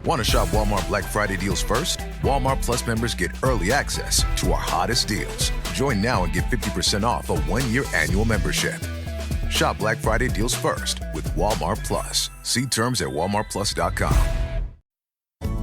Want to shop Walmart Black Friday deals first? Walmart Plus members get early access to our hottest deals. Join now and get 50% off a 1-year annual membership. Shop Black Friday deals first with Walmart Plus. See terms at walmartplus.com.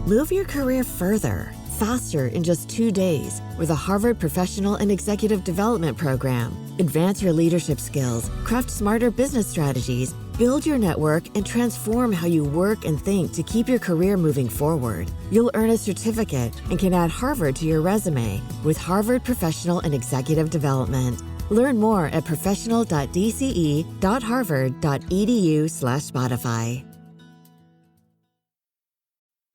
Move your career further, faster in just 2 days with a Harvard Professional and Executive Development Program. Advance your leadership skills, craft smarter business strategies, build your network, and transform how you work and think to keep your career moving forward. You'll earn a certificate and can add Harvard to your resume with Harvard Professional and Executive Development. Learn more at professional.dce.harvard.edu/Spotify.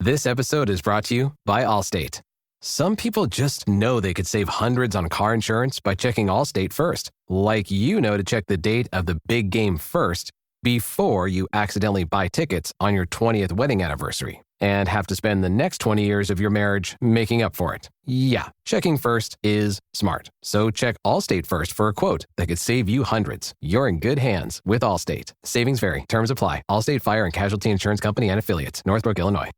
This episode is brought to you by Allstate. Some people just know they could save hundreds on car insurance by checking Allstate first. Like you know to check the date of the big game first before you accidentally buy tickets on your 20th wedding anniversary and have to spend the next 20 years of your marriage making up for it. Yeah, checking first is smart. So check Allstate first for a quote that could save you hundreds. You're in good hands with Allstate. Savings vary. Terms apply. Allstate Fire and Casualty Insurance Company and Affiliates. Northbrook, Illinois.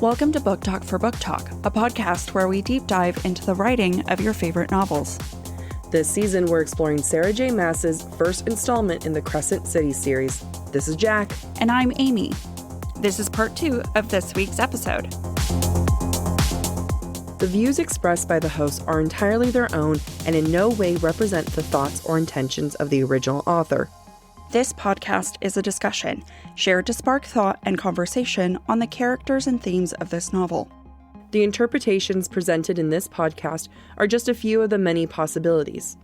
Welcome to Book Talk for Book Talk, a podcast where we deep dive into the writing of your favorite novels. This season, we're exploring Sara J Maas's first installment in the Crescent City series. This is Jac. And I'm Amy. This is part 2 of this week's episode. The views expressed by the hosts are entirely their own and in no way represent the thoughts or intentions of the original author. This podcast is a discussion shared to spark thought and conversation on the characters and themes of this novel. The interpretations presented in this podcast are just a few of the many possibilities.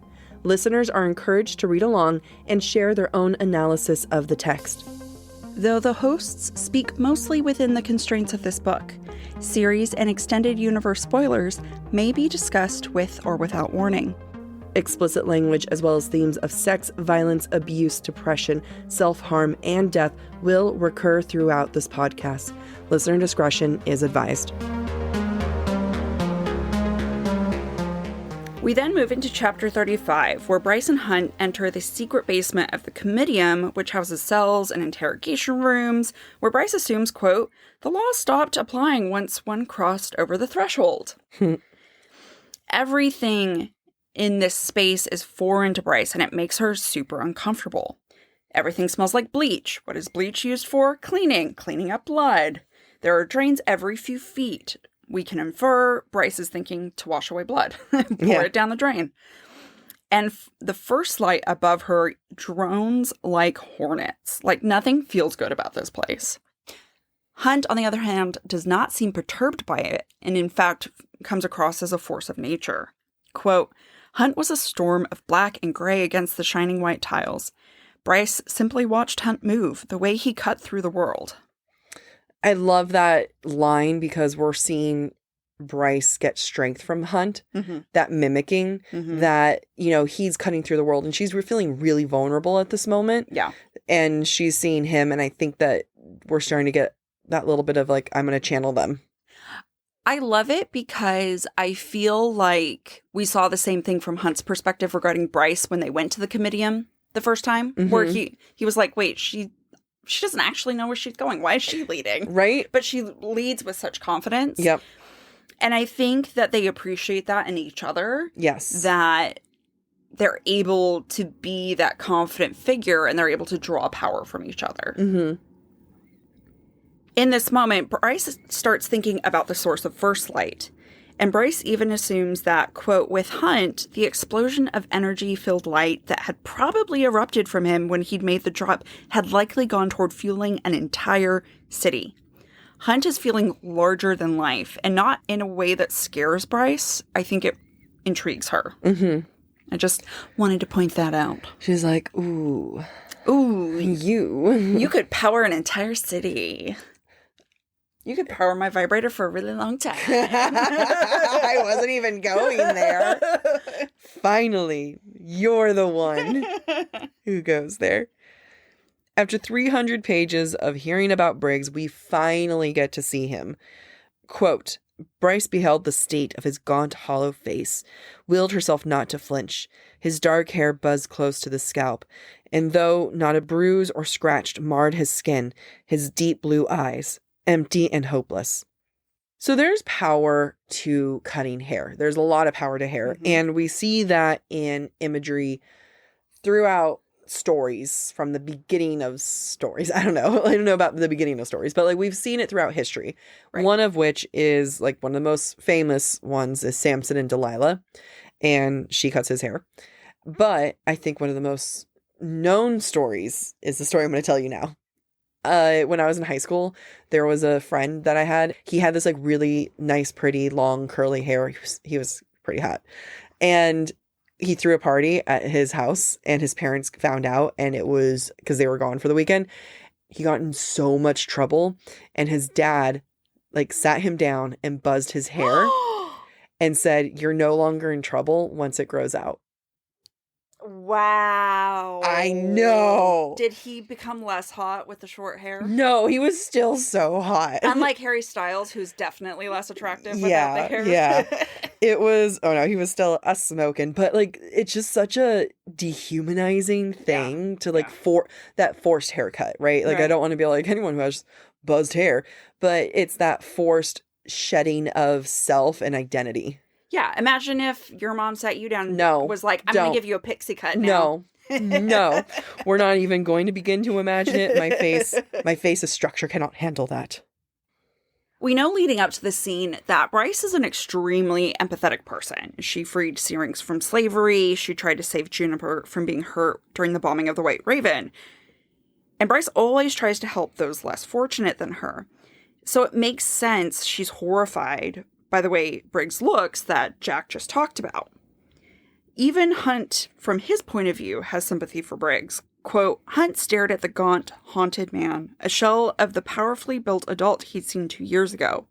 Listeners are encouraged to read along and share their own analysis of the text. Though the hosts speak mostly within the constraints of this book, series and extended universe spoilers may be discussed with or without warning. Explicit language as well as themes of sex, violence, abuse, depression, self-harm, and death will recur throughout this podcast. Listener discretion is advised. We then move into chapter 35, where Bryce and Hunt enter the secret basement of the Comitium, which houses cells and interrogation rooms, where Bryce assumes, quote, the law stopped applying once one crossed over the threshold. Everything in this space is foreign to Bryce, and it makes her super uncomfortable. Everything smells like bleach. What is bleach used for? Cleaning up blood. There are drains every few feet. We can infer Bryce is thinking to wash away blood, pour it down the drain. And the first light above her drones like hornets. Like nothing feels good about this place. Hunt, on the other hand, does not seem perturbed by it, and in fact comes across as a force of nature. Quote, Hunt was a storm of black and gray against the shining white tiles. Bryce simply watched Hunt move, the way he cut through the world. I love that line because we're seeing Bryce get strength from Hunt, that mimicking, that, you know, he's cutting through the world and she's feeling really vulnerable at this moment. Yeah. And she's seeing him, and I think that we're starting to get that little bit of like, I'm going to channel them. I love it because I feel like we saw the same thing from Hunt's perspective regarding Bryce when they went to the Comitium the first time, where he was like, wait, she doesn't actually know where she's going. Why is she leading? Right. But she leads with such confidence. Yep. And I think that they appreciate that in each other. Yes. That they're able to be that confident figure and they're able to draw power from each other. Mm-hmm. In this moment, Bryce starts thinking about the source of first light. And Bryce even assumes that, quote, with Hunt, the explosion of energy-filled light that had probably erupted from him when he'd made the drop had likely gone toward fueling an entire city. Hunt is feeling larger than life, and not in a way that scares Bryce. I think it intrigues her. I just wanted to point that out. She's like, ooh, you could power an entire city. You could power my vibrator for a really long time. I wasn't even going there. Finally, you're the one who goes there. After 300 pages of hearing about Briggs, we finally get to see him. Quote, Bryce beheld the state of his gaunt, hollow face, willed herself not to flinch. His dark hair buzzed close to the scalp, and though not a bruise or scratch marred his skin, his deep blue eyes, empty and hopeless. So there's power to cutting hair. There's a lot of power to hair, and we see that in imagery throughout stories from the beginning of stories. I don't know about the beginning of stories, but like we've seen it throughout history. Right. One of which is like one of the most famous ones is Samson and Delilah, and she cuts his hair. But I think one of the most known stories is the story I'm going to tell you now. When I was in high school, there was a friend that I had. He had this like really nice, pretty, long, curly hair. He was pretty hot. And he threw a party at his house and his parents found out, and it was because they were gone for the weekend. He got in so much trouble, and his dad like sat him down and buzzed his hair and said, "You're no longer in trouble once it grows out." Wow. I know. Did he become less hot with the short hair? No, he was still so hot. Unlike Harry Styles, who's definitely less attractive without the hair. Yeah. It was, oh no, he was still a smoking, but like, it's just such a dehumanizing thing to like that forced haircut, right? Like, I don't want to be like anyone who has buzzed hair, but it's that forced shedding of self and identity. Yeah, imagine if your mom sat you down and was like, I'm going to give you a pixie cut now. No, we're not even going to begin to imagine it. My face's structure cannot handle that. We know leading up to this scene that Bryce is an extremely empathetic person. She freed Syrinx from slavery. She tried to save Juniper from being hurt during the bombing of the White Raven. And Bryce always tries to help those less fortunate than her. So it makes sense she's horrified by the way Briggs looks that Jac just talked about. Even Hunt, from his point of view, has sympathy for Briggs. Quote, Hunt stared at the gaunt, haunted man, a shell of the powerfully built adult he'd seen 2 years ago.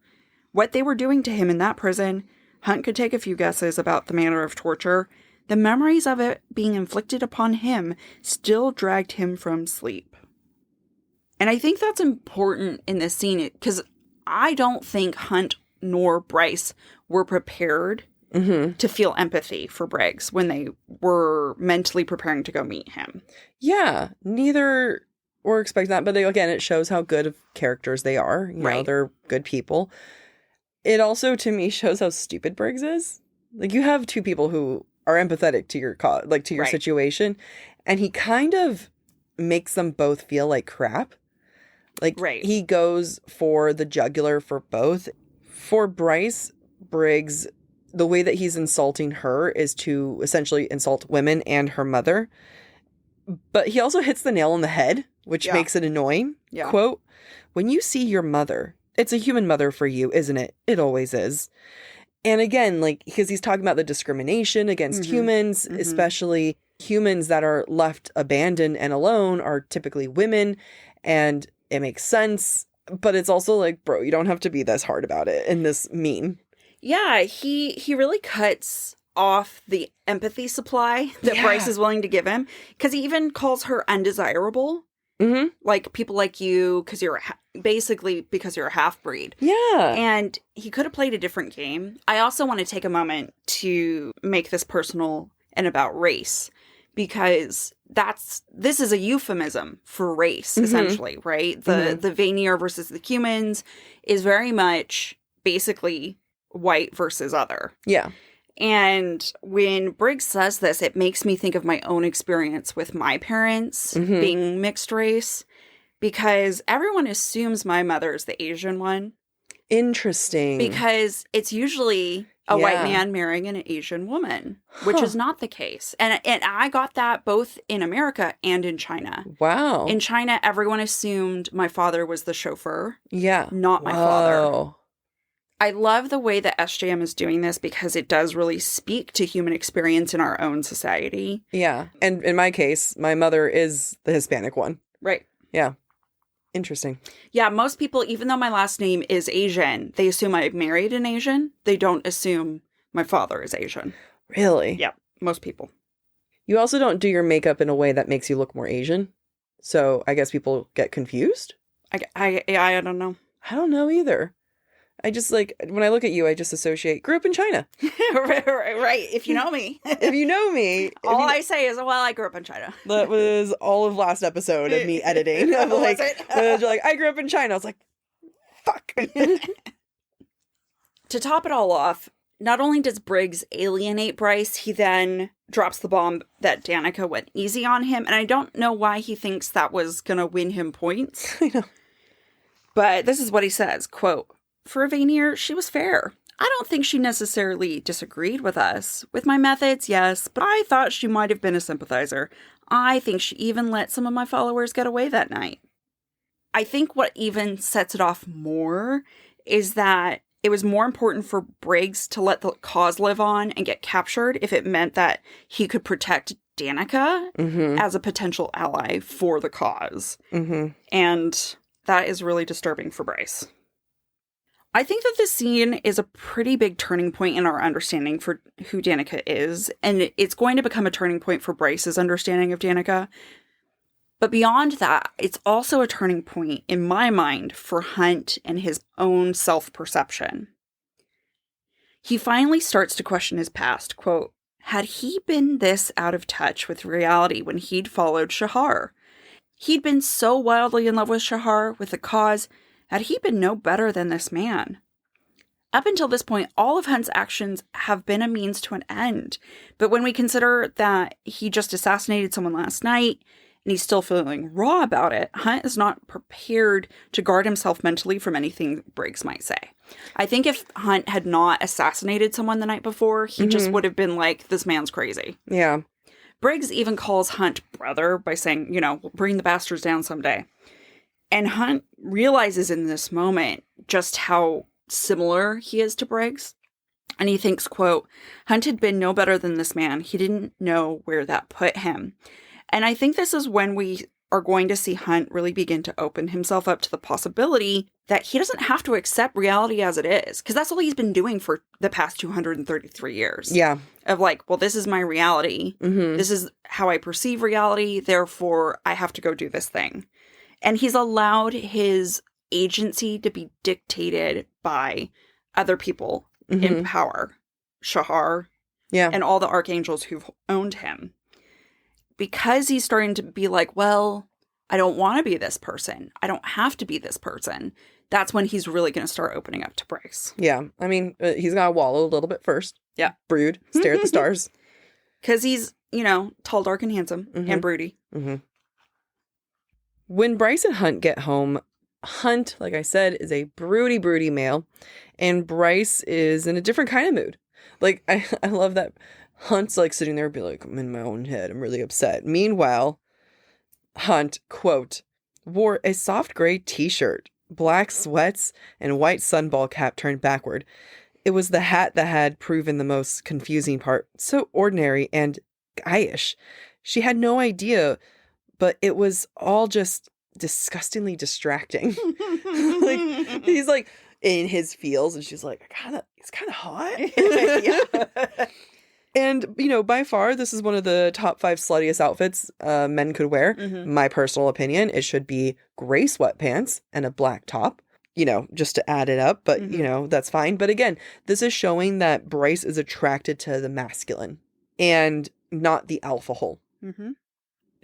What they were doing to him in that prison, Hunt could take a few guesses about the manner of torture. The memories of it being inflicted upon him still dragged him from sleep. And I think that's important in this scene, because I don't think Hunt nor Bryce were prepared to feel empathy for Briggs when they were mentally preparing to go meet him. Yeah, neither were expecting that, but again, it shows how good of characters they are. You know, they're good people. It also, to me, shows how stupid Briggs is. Like, you have two people who are empathetic to your your situation, and he kind of makes them both feel like crap. Like, he goes for the jugular for both. For Bryce, Briggs, the way that he's insulting her is to essentially insult women and her mother. But he also hits the nail on the head, which makes it annoying. Yeah. Quote, when you see your mother, it's a human mother for you, isn't it? It always is. And again, like, because he's talking about the discrimination against humans, especially humans that are left abandoned and alone are typically women. And it makes sense. But it's also like, bro, you don't have to be this hard about it and this mean. Yeah, he really cuts off the empathy supply that Bryce is willing to give him. Because he even calls her undesirable. Mm-hmm. Like, people like you, because you're because you're a half-breed. Yeah. And he could have played a different game. I also want to take a moment to make this personal and about race. Because this is a euphemism for race, essentially, right? The Vanir versus the Cumans is very much basically white versus other. Yeah. And when Briggs says this, it makes me think of my own experience with my parents being mixed race, because everyone assumes my mother is the Asian one. Interesting. Because it's usually a white man marrying an Asian woman, which is not the case. And I got that both in America and in China. Wow. In China, everyone assumed my father was the chauffeur. Yeah. Not my father. I love the way that SJM is doing this because it does really speak to human experience in our own society. Yeah. And in my case, my mother is the Hispanic one. Right. Yeah. Interesting. Yeah, most people, even though my last name is Asian, they assume I married an Asian. They don't assume my father is Asian. Really? Yeah, most people. You also don't do your makeup in a way that makes you look more Asian. So I guess people get confused? I don't know. I don't know either. I just like, when I look at you, I just associate, grew up in China. Right. If you know me. If you know me. I say is, well, I grew up in China. That was all of last episode of me editing. Of like, you're like, I grew up in China. I was like, fuck. To top it all off, not only does Briggs alienate Bryce, he then drops the bomb that Danica went easy on him. And I don't know why he thinks that was going to win him points. I know. But this is what he says, quote, "For a Vanir, she was fair. I don't think she necessarily disagreed with us. With my methods, yes, but I thought she might have been a sympathizer. I think she even let some of my followers get away that night." I think what even sets it off more is that it was more important for Briggs to let the cause live on and get captured if it meant that he could protect Danica as a potential ally for the cause. And that is really disturbing for Bryce. I think that this scene is a pretty big turning point in our understanding for who Danica is, and it's going to become a turning point for Bryce's understanding of Danica. But beyond that, it's also a turning point, in my mind, for Hunt and his own self-perception. He finally starts to question his past, quote, "Had he been this out of touch with reality when he'd followed Shahar? He'd been so wildly in love with Shahar, with the cause. Had he been no better than this man? Up until this point, all of Hunt's actions have been a means to an end. But when we consider that he just assassinated someone last night, and he's still feeling raw about it, Hunt is not prepared to guard himself mentally from anything Briggs might say. I think if Hunt had not assassinated someone the night before, he just would have been like, this man's crazy. Yeah. Briggs even calls Hunt brother by saying, we'll bring the bastards down someday. And Hunt realizes in this moment just how similar he is to Briggs. And he thinks, quote, "Hunt had been no better than this man. He didn't know where that put him." And I think this is when we are going to see Hunt really begin to open himself up to the possibility that he doesn't have to accept reality as it is. Because that's all he's been doing for the past 233 years. Yeah. Of like, well, this is my reality. This is how I perceive reality. Therefore, I have to go do this thing. And he's allowed his agency to be dictated by other people in power. Shahar. Yeah. And all the archangels who've owned him. Because he's starting to be like, well, I don't want to be this person. I don't have to be this person. That's when he's really going to start opening up to Bryce. Yeah. I mean, he's got to wallow a little bit first. Yeah. Brood. Stare at the stars. Because he's, tall, dark, and handsome. And broody. When Bryce and Hunt get home, Hunt, like I said, is a broody male. And Bryce is in a different kind of mood. Like, I love that Hunt's like sitting there and be like, I'm in my own head. I'm really upset. Meanwhile, Hunt, quote, wore a soft gray t-shirt, black sweats, and white sunball cap turned backward. It was the hat that had proven the most confusing part. So ordinary and guyish. She had no idea, but it was all just disgustingly distracting. Like, he's like in his feels, and she's like, it's kind of hot. Yeah. And, by far, this is one of the top 5 sluttiest outfits men could wear. My personal opinion, it should be gray sweatpants and a black top, just to add it up. But, that's fine. But again, this is showing that Bryce is attracted to the masculine and not the alpha hole.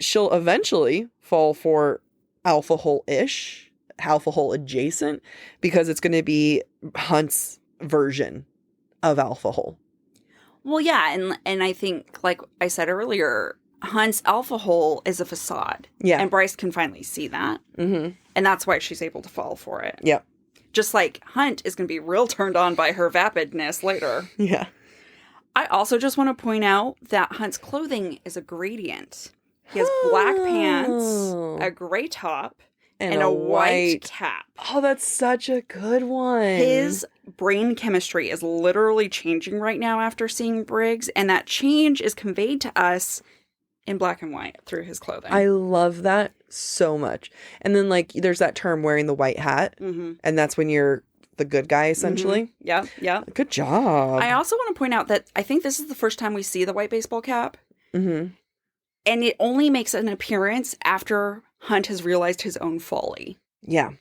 She'll eventually fall for alpha hole-ish, alpha hole adjacent, because it's going to be Hunt's version of alpha hole. Well, yeah, and I think, like I said earlier, Hunt's alpha hole is a facade. Yeah. And Bryce can finally see that. And that's why she's able to fall for it. Yeah. Just like Hunt is going to be real turned on by her vapidness later. Yeah. I also just want to point out that Hunt's clothing is a gradient. He has black pants, a gray top, and a white cap. Oh, that's such a good one. His brain chemistry is literally changing right now after seeing Briggs, and that change is conveyed to us in black and white through his clothing. I love that so much. And then, like, there's that term wearing the white hat, and that's when you're the good guy, essentially. Yeah, yeah. Good job. I also want to point out that I think this is the first time we see the white baseball cap. And it only makes an appearance after Hunt has realized his own folly. Yeah.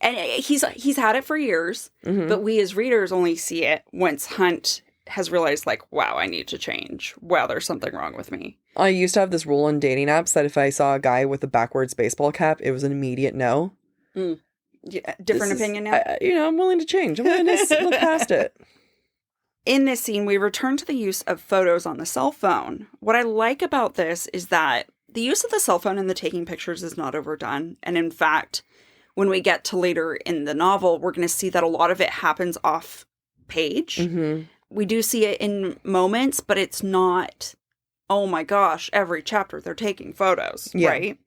And he's had it for years, but we as readers only see it once Hunt has realized, like, wow, I need to change. Wow, there's something wrong with me. I used to have this rule on dating apps that if I saw a guy with a backwards baseball cap, it was an immediate no. Yeah, different opinion now? I'm willing to change. I'm willing to look past it. In this scene, we return to the use of photos on the cell phone. What I like about this is that the use of the cell phone in the taking pictures is not overdone. And in fact, when we get to later in the novel, we're going to see that a lot of it happens off page. Mm-hmm. We do see it in moments, but it's not, oh my gosh, every chapter they're taking photos, right?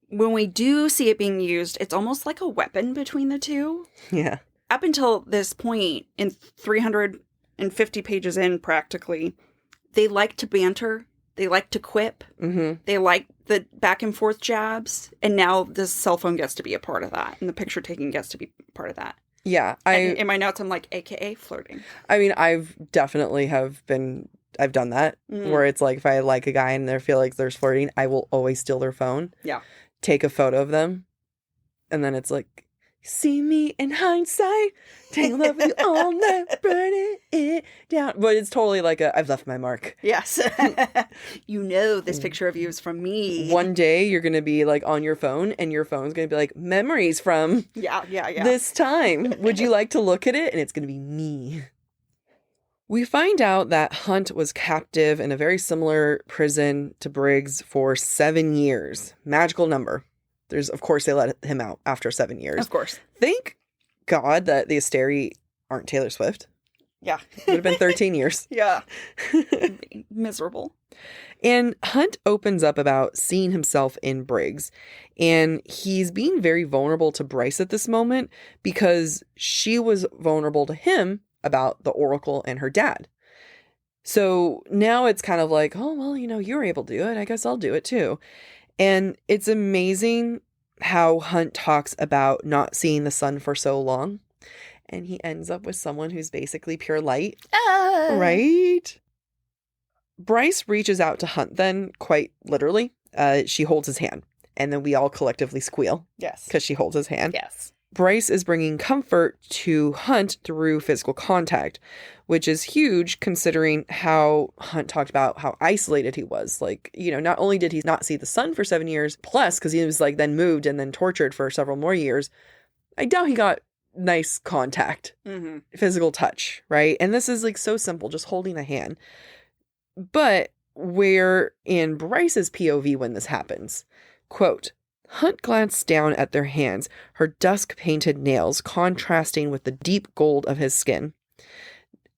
When we do see it being used, it's almost like a weapon between the two. Yeah. Up until this point, in 350 pages in practically, they like to banter. They like to quip. Mm-hmm. They like the back and forth jabs. And now the cell phone gets to be a part of that. And the picture taking gets to be part of that. Yeah. In my notes, I'm like, AKA flirting. I mean, I've definitely I've done that. Where it's like, if I like a guy and I feel like there's flirting, I will always steal their phone. Yeah. Take a photo of them. And then it's like, see me in hindsight, take love with you all night, burning it down. But it's totally like I've left my mark. Yes. This picture of you is from me. One day you're going to be like on your phone and your phone's going to be like, memories from this time. Would you like to look at it? And it's going to be me. We find out that Hunt was captive in a very similar prison to Briggs for 7 years. Magical number. Of course, they let him out after 7 years. Of course. Thank God that the Asteri aren't Taylor Swift. Yeah. It would have been 13 years. Yeah. Miserable. And Hunt opens up about seeing himself in Briggs. And he's being very vulnerable to Bryce at this moment because she was vulnerable to him about the Oracle and her dad. So now it's kind of like, oh, well, you're able to do it. I guess I'll do it too. And it's amazing how Hunt talks about not seeing the sun for so long. And he ends up with someone who's basically pure light. Right? Bryce reaches out to Hunt then, quite literally. She holds his hand. And then we all collectively squeal. Yes. Because she holds his hand. Yes. Bryce is bringing comfort to Hunt through physical contact, which is huge considering how Hunt talked about how isolated he was. Like, not only did he not see the sun for 7 years, plus because he was like then moved and then tortured for several more years, I doubt he got nice contact, physical touch, right? And this is like so simple, just holding a hand. But we're in Bryce's POV when this happens. Quote, Hunt glanced down at their hands, her dusk-painted nails contrasting with the deep gold of his skin.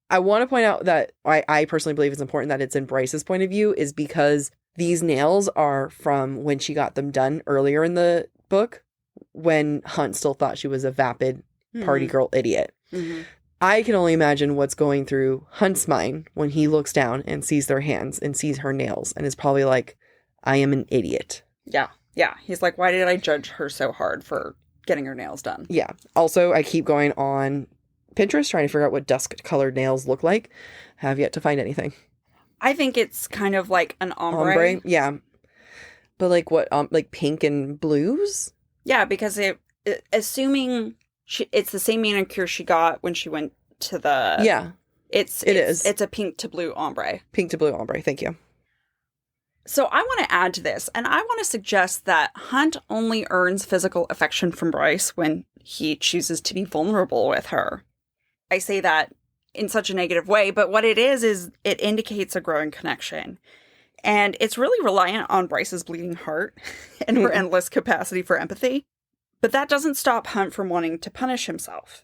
I want to point out that I personally believe it's important that it's in Bryce's point of view is because these nails are from when she got them done earlier in the book when Hunt still thought she was a vapid party girl idiot. Mm-hmm. I can only imagine what's going through Hunt's mind when he looks down and sees their hands and sees her nails and is probably like, I am an idiot. Yeah. Yeah, he's like, why did I judge her so hard for getting her nails done? Yeah. Also, I keep going on Pinterest trying to figure out what dusk-colored nails look like. Have yet to find anything. I think it's kind of like an ombre. Yeah. But like what, like pink and blues? Yeah, because assuming it's the same manicure she got when she went to the... Yeah, it is. It's a pink to blue ombre. Pink to blue ombre, thank you. So I want to add to this, and I want to suggest that Hunt only earns physical affection from Bryce when he chooses to be vulnerable with her. I say that in such a negative way, but what it is it indicates a growing connection. And it's really reliant on Bryce's bleeding heart and her endless capacity for empathy. But that doesn't stop Hunt from wanting to punish himself.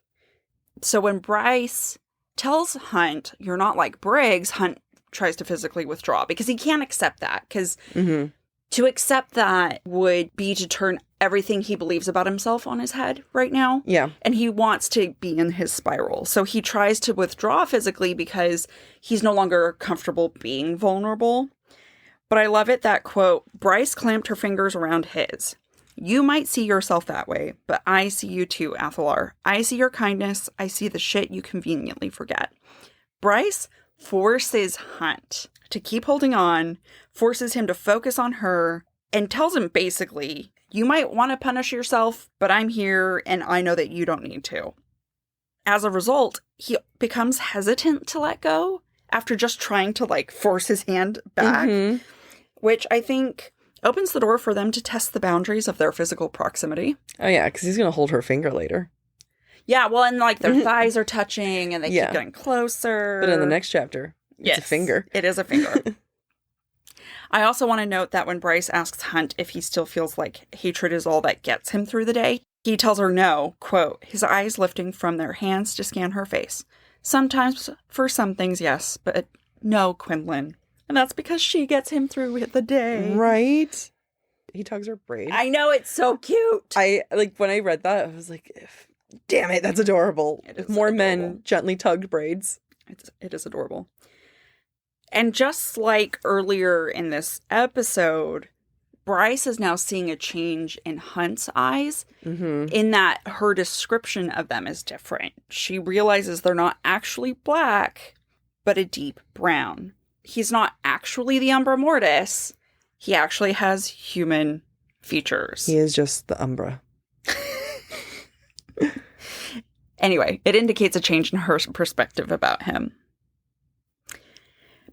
So when Bryce tells Hunt, you're not like Briggs, Hunt tries to physically withdraw because he can't accept that. Because to accept that would be to turn everything he believes about himself on his head right now. Yeah. And he wants to be in his spiral. So he tries to withdraw physically because he's no longer comfortable being vulnerable. But I love it that, quote, Bryce clamped her fingers around his. You might see yourself that way, but I see you too, Athalar. I see your kindness. I see the shit you conveniently forget. Bryce forces Hunt to keep holding on, forces him to focus on her, and tells him basically, You might want to punish yourself, but I'm here and I know that you don't need to. As a result, he becomes hesitant to let go after just trying to like force his hand back, which I think opens the door for them to test the boundaries of their physical proximity. Oh, yeah, because he's going to hold her finger later. Yeah, well, and like their thighs are touching and they keep getting closer. But in the next chapter, it's a finger. It is a finger. I also want to note that when Bryce asks Hunt if he still feels like hatred is all that gets him through the day, he tells her no, quote, his eyes lifting from their hands to scan her face. Sometimes, for some things, yes, but no, Quinlan. And that's because she gets him through the day. Right? He tugs her braid. I know, it's so cute. When I read that, I was like, damn it, that's adorable. More men gently tugged braids. It is adorable. And just like earlier in this episode, Bryce is now seeing a change in Hunt's eyes in that her description of them is different. She realizes they're not actually black, but a deep brown. He's not actually the Umbra Mortis. He actually has human features. He is just the Umbra. Anyway, it indicates a change in her perspective about him.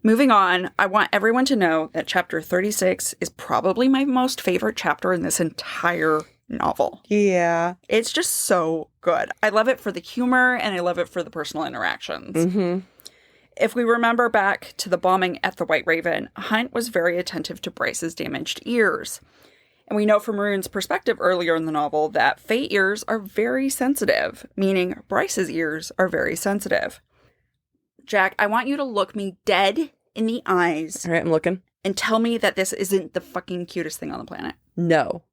Moving on, I want everyone to know that chapter 36 is probably my most favorite chapter in this entire novel. Yeah. It's just so good. I love it for the humor and I love it for the personal interactions. If we remember back to the bombing at the White Raven, Hunt was very attentive to Bryce's damaged ears. And we know from Ruhn's perspective earlier in the novel that Fae ears are very sensitive, meaning Bryce's ears are very sensitive. Jack, I want you to look me dead in the eyes. All right, I'm looking. And tell me that this isn't the fucking cutest thing on the planet. No,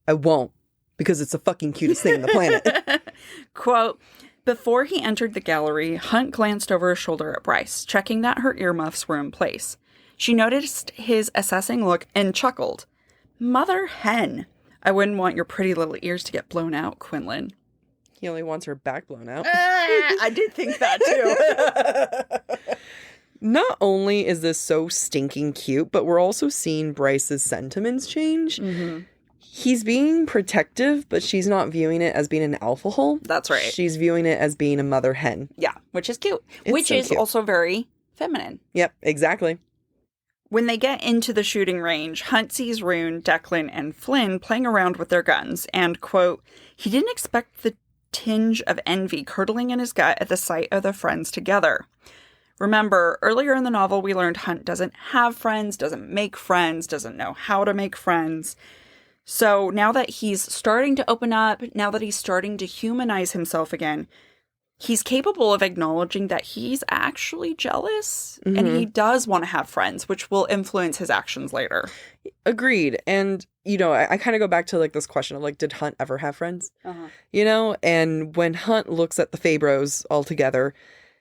I won't, because it's the fucking cutest thing on the planet. Quote, before he entered the gallery, Hunt glanced over his shoulder at Bryce, checking that her earmuffs were in place. She noticed his assessing look and chuckled. Mother hen, I wouldn't want your pretty little ears to get blown out, Quinlan. He only wants her back blown out. I did think that too. Not only is this so stinking cute, but we're also seeing Bryce's sentiments change. He's being protective, but she's not viewing it as being an alpha hole. That's right. She's viewing it as being a mother hen. Yeah, which is cute. Which is cute. Also very feminine. Yep, exactly. When they get into the shooting range, Hunt sees Ruhn, Declan, and Flynn playing around with their guns, and, quote, he didn't expect the tinge of envy curdling in his gut at the sight of their friends together. Remember, earlier in the novel, we learned Hunt doesn't have friends, doesn't make friends, doesn't know how to make friends. So now that he's starting to open up, now that he's starting to humanize himself again, he's capable of acknowledging that he's actually jealous and he does want to have friends, which will influence his actions later. Agreed. And, you know, I kind of go back to like this question of like, did Hunt ever have friends? You know, and when Hunt looks at the Fabros all together,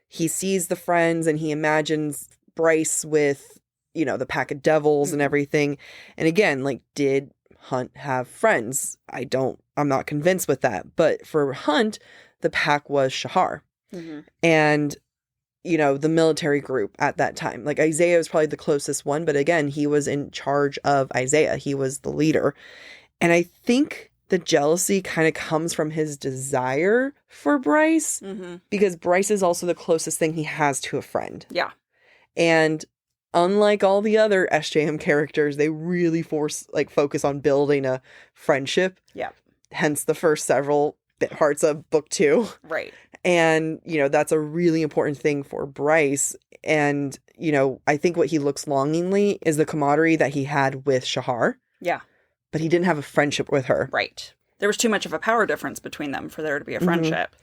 he sees the friends and he imagines Bryce with, you know, the pack of devils and everything. And again, like, did Hunt have friends? I'm not convinced with that. But for Hunt, the pack was Shahar. And, you know, the military group at that time. Like, Isaiah was probably the closest one. But again, he was in charge of Isaiah. He was the leader. And I think the jealousy kind of comes from his desire for Bryce. Because Bryce is also the closest thing he has to a friend. Yeah. And unlike all the other SJM characters, they really focus on building a friendship. Yeah. Hence the first several parts of book 2. Right. And, you know, that's a really important thing for Bryce. And, you know, I think what he looks longingly is the camaraderie that he had with Shahar. Yeah. But he didn't have a friendship with her. Right. There was too much of a power difference between them for there to be a friendship.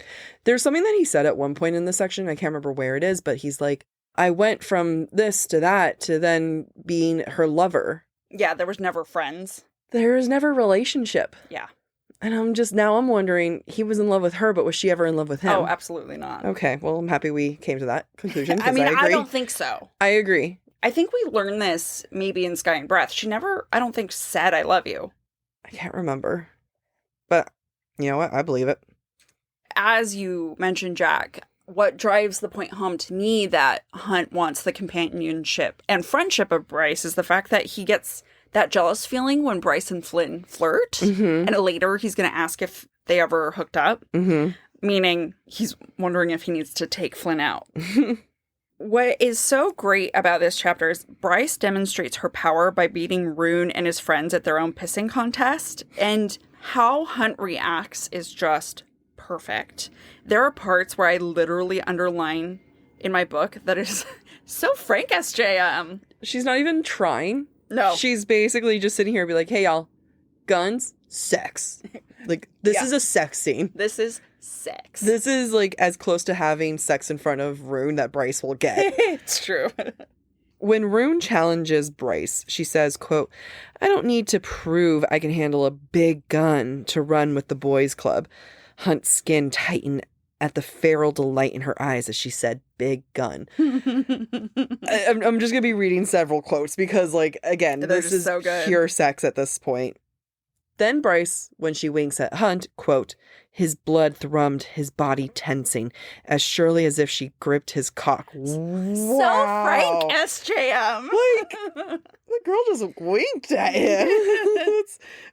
There's something that he said at one point in the section. I can't remember where it is, but he's like, I went from this to that to then being her lover. Yeah, there was never friends. There was never a relationship. Yeah. And I'm wondering, he was in love with her, but was she ever in love with him? Oh, absolutely not. Okay, well, I'm happy we came to that conclusion. I mean, I agree. I don't think so. I agree. I think we learned this maybe in Sky and Breath. She never, I don't think, said I love you. I can't remember. But you know what? I believe it. As you mentioned, Jack, what drives the point home to me that Hunt wants the companionship and friendship of Bryce is the fact that he gets that jealous feeling when Bryce and Flynn flirt. And later he's going to ask if they ever hooked up. Meaning he's wondering if he needs to take Flynn out. What is so great about this chapter is Bryce demonstrates her power by beating Ruhn and his friends at their own pissing contest. And how Hunt reacts is just perfect. There are parts where I literally underline in my book that is so Frank SJM. She's not even trying. No. She's basically just sitting here and be like, hey, y'all, guns, sex. Like, this is a sex scene. This is sex. This is, like, as close to having sex in front of Ruhn that Bryce will get. It's true. When Ruhn challenges Bryce, she says, quote, I don't need to prove I can handle a big gun to run with the boys club. Hunt's skin tightened at the feral delight in her eyes as she said, big gun. I'm just going to be reading several quotes because, like, again, this is so pure sex at this point. Then Bryce, when she winks at Hunt, quote, his blood thrummed, his body tensing, as surely as if she gripped his cock. Wow. So Frank SJM. Like, the girl just winked at him.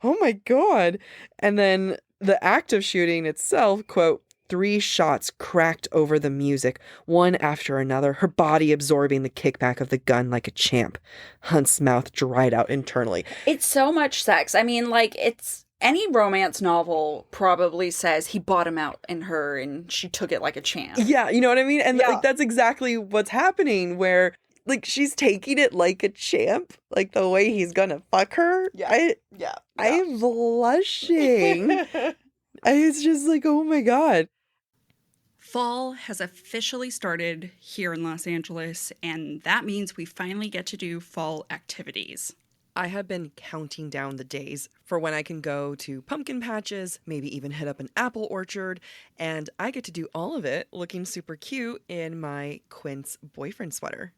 Oh my God. And then the act of shooting itself, quote, 3 shots cracked over the music, one after another, her body absorbing the kickback of the gun like a champ. Hunt's mouth dried out internally. It's so much sex. I mean, like, it's any romance novel probably says he bottomed out in her and she took it like a champ. Yeah, you know what I mean? And like, that's exactly what's happening where, like, she's taking it like a champ, like the way he's gonna fuck her. I am blushing. It's just like, oh my God. Fall has officially started here in Los Angeles, and that means we finally get to do fall activities. I have been counting down the days for when I can go to pumpkin patches, maybe even hit up an apple orchard, and I get to do all of it looking super cute in my Quince boyfriend sweater.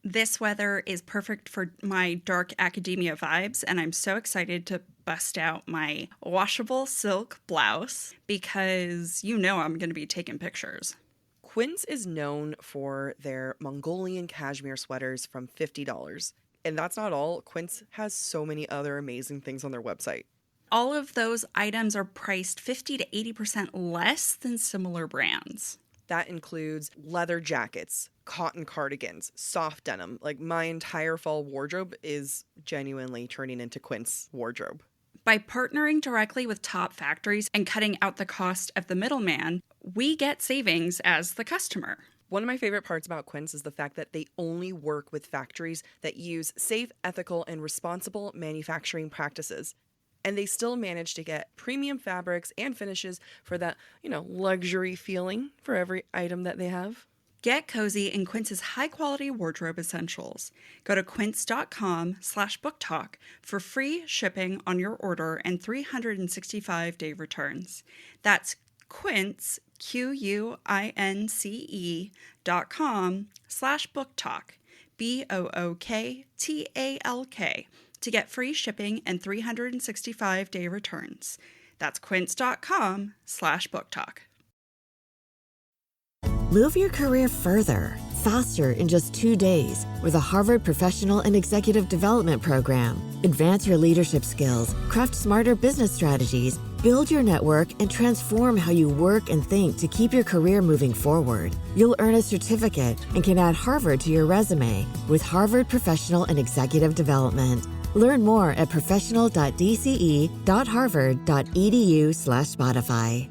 This weather is perfect for my dark academia vibes, and I'm so excited to bust out my washable silk blouse because you know I'm going to be taking pictures. Quince is known for their Mongolian cashmere sweaters from $50. And that's not all. Quince has so many other amazing things on their website. All of those items are priced 50 to 80% less than similar brands. That includes leather jackets, cotton cardigans, soft denim. Like, my entire fall wardrobe is genuinely turning into Quince wardrobe. By partnering directly with top factories and cutting out the cost of the middleman, we get savings as the customer. One of my favorite parts about Quince is the fact that they only work with factories that use safe, ethical, and responsible manufacturing practices. And they still manage to get premium fabrics and finishes for that, luxury feeling for every item that they have. Get cozy in Quince's high-quality wardrobe essentials. Go to quince.com/booktalk for free shipping on your order and 365-day returns. That's Quince, QUINCE.com/booktalk, BOOKTALK, to get free shipping and 365-day returns. That's quince.com/booktalk. Move your career further, faster in just 2 days with a Harvard Professional and Executive Development Program. Advance your leadership skills, craft smarter business strategies, build your network, and transform how you work and think to keep your career moving forward. You'll earn a certificate and can add Harvard to your resume with Harvard Professional and Executive Development. Learn more at professional.dce.harvard.edu/Spotify.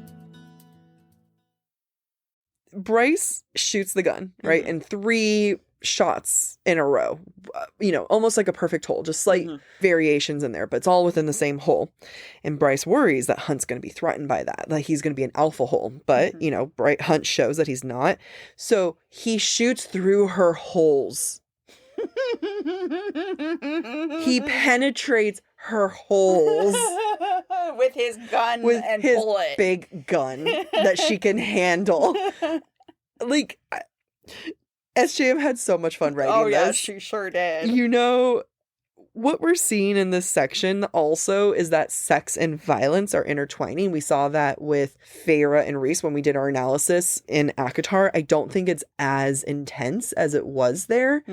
Bryce shoots the gun, right? And 3 shots in a row, almost like a perfect hole, just slight variations in there, but it's all within the same hole. And Bryce worries that Hunt's going to be threatened by that, like he's going to be an alpha hole. But, Hunt shows that he's not. So he shoots through her holes. He penetrates her holes. With his gun and his bullet. Big gun that she can handle. Like, SJM had so much fun writing this. Oh, yeah, she sure did. What we're seeing in this section also is that sex and violence are intertwining. We saw that with Feyre and Rhys when we did our analysis in ACOTAR. I don't think it's as intense as it was there.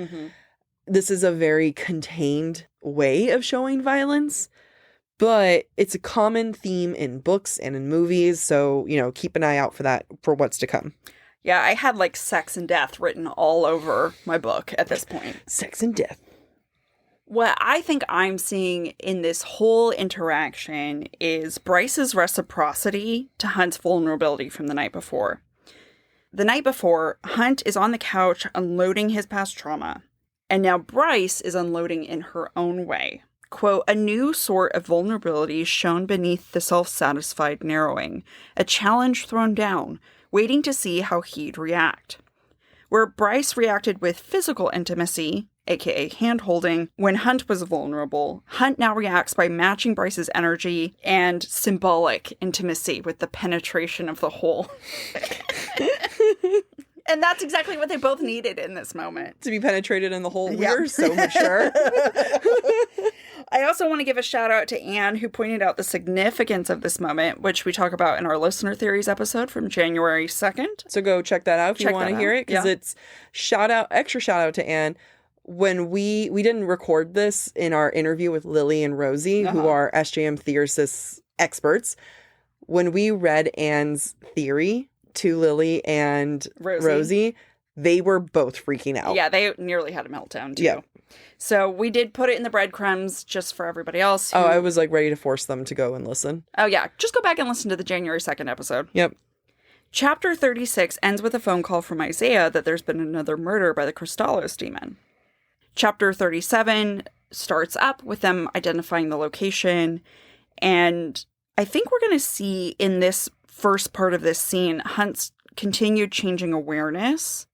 this is a very contained way of showing violence, but it's a common theme in books and in movies. So, keep an eye out for that, for what's to come. Yeah, I had like sex and death written all over my book at this point. Sex and death. What I think I'm seeing in this whole interaction is Bryce's reciprocity to Hunt's vulnerability from the night before. The night before, Hunt is on the couch unloading his past trauma, and now Bryce is unloading in her own way. Quote, a new sort of vulnerability shown beneath the self-satisfied narrowing, a challenge thrown down, waiting to see how he'd react. Where Bryce reacted with physical intimacy, aka hand-holding, when Hunt was vulnerable, Hunt now reacts by matching Bryce's energy and symbolic intimacy with the penetration of the hole. And that's exactly what they both needed in this moment. To be penetrated in the hole. Yeah. We're so mature. I also want to give a shout out to Anne, who pointed out the significance of this moment, which we talk about in our Listener Theories episode from January 2nd. So go check that out if you want to hear it, because it's extra shout out to Anne. When we didn't record this in our interview with Lily and Rosie, who are SJM Theorists experts, when we read Anne's theory to Lily and Rosie, they were both freaking out. Yeah, they nearly had a meltdown too. Yeah. So we did put it in the breadcrumbs just for everybody else. I was like ready to force them to go and listen. Oh yeah, just go back and listen to the January 2nd episode. Yep. Chapter 36 ends with a phone call from Isaiah that there's been another murder by the Crystallos demon. Chapter 37 starts up with them identifying the location, and I think we're going to see in this first part of this scene Hunt's continued changing awareness.